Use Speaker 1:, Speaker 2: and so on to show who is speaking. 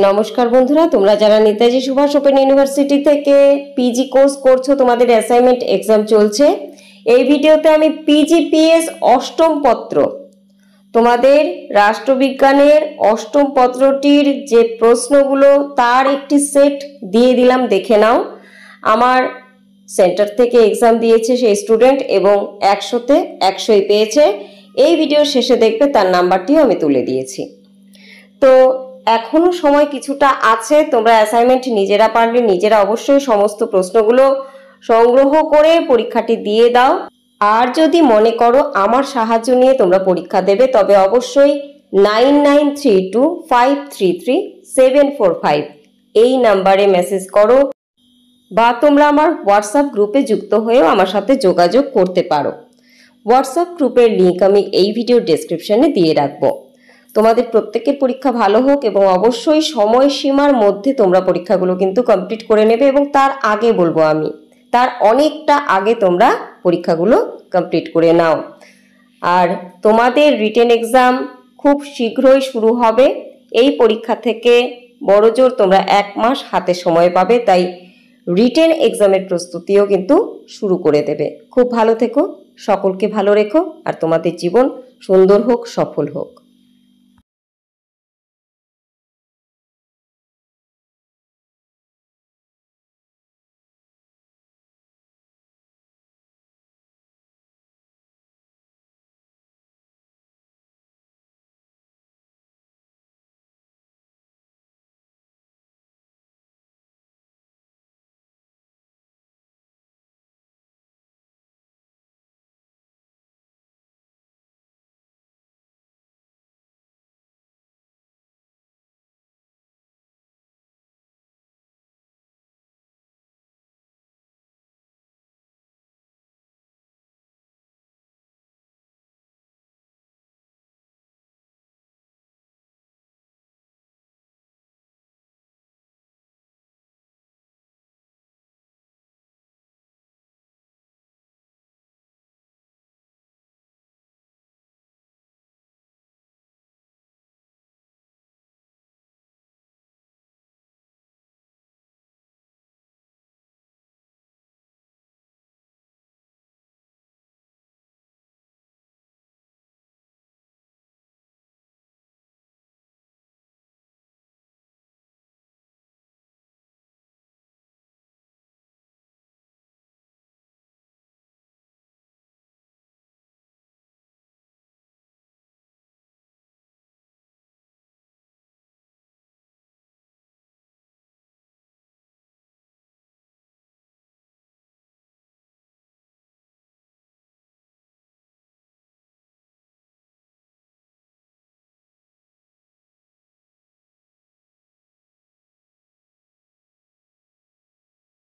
Speaker 1: নমস্কার বন্ধুরা, তোমরা যারা নেতাজি সুভাষ ওপেন ইউনিভার্সিটি থেকে পিজি কোর্স করছো, তোমাদের অ্যাসাইনমেন্ট এক্সাম চলছে। এই ভিডিওতে আমি পিজিপিএস অষ্টম পত্র, তোমাদের রাষ্ট্রবিজ্ঞানের অষ্টম পত্রটির যে প্রশ্নগুলো তার একটি সেট দিয়ে দিলাম, দেখে নাও। আমার সেন্টার থেকে এক্সাম দিয়েছে সেই স্টুডেন্ট এবং 100তে 100ই পেয়েছে। এই ভিডিওর শেষে দেখবে তার নাম্বারটিও আমি তুলে দিয়েছি। তো এখনো সময় কিছুটা আছে, তোমরা অ্যাসাইনমেন্ট নিজেরা পারলে নিজেরা অবশ্যই সমস্ত প্রশ্নগুলো সংগ্রহ করে পরীক্ষাটি দিয়ে দাও। আর যদি মনে করো আমার সাহায্য নিয়ে তোমরা পরীক্ষা দেবে, তবে অবশ্যই 9932533745 এই নাম্বারে মেসেজ করো, বা তোমরা আমার হোয়াটসঅ্যাপ গ্রুপে যুক্ত হয়েও আমার সাথে যোগাযোগ করতে পারো। হোয়াটসঅ্যাপ গ্রুপের লিঙ্ক আমি এই ভিডিও ডেসক্রিপশনে দিয়ে রাখবো। তোমাদের প্রত্যেকের পরীক্ষা ভালো হোক এবং অবশ্যই সময়সীমার মধ্যে তোমরা পরীক্ষাগুলো কিন্তু কমপ্লিট করে নেবে, এবং তার আগে বলবো আমি, তার অনেকটা আগে তোমরা পরীক্ষাগুলো কমপ্লিট করে নাও। আর তোমাদের রিটেন এক্সাম খুব শীঘ্রই শুরু হবে। এই পরীক্ষা থেকে বড়জোর তোমরা 1 মাস হাতে সময় পাবে, তাই রিটেন এক্সামের প্রস্তুতিও কিন্তু শুরু করে দেবে। খুব ভালো থেকো, সকলকে ভালো রেখো, আর তোমাদের জীবন সুন্দর হোক, সফল হোক।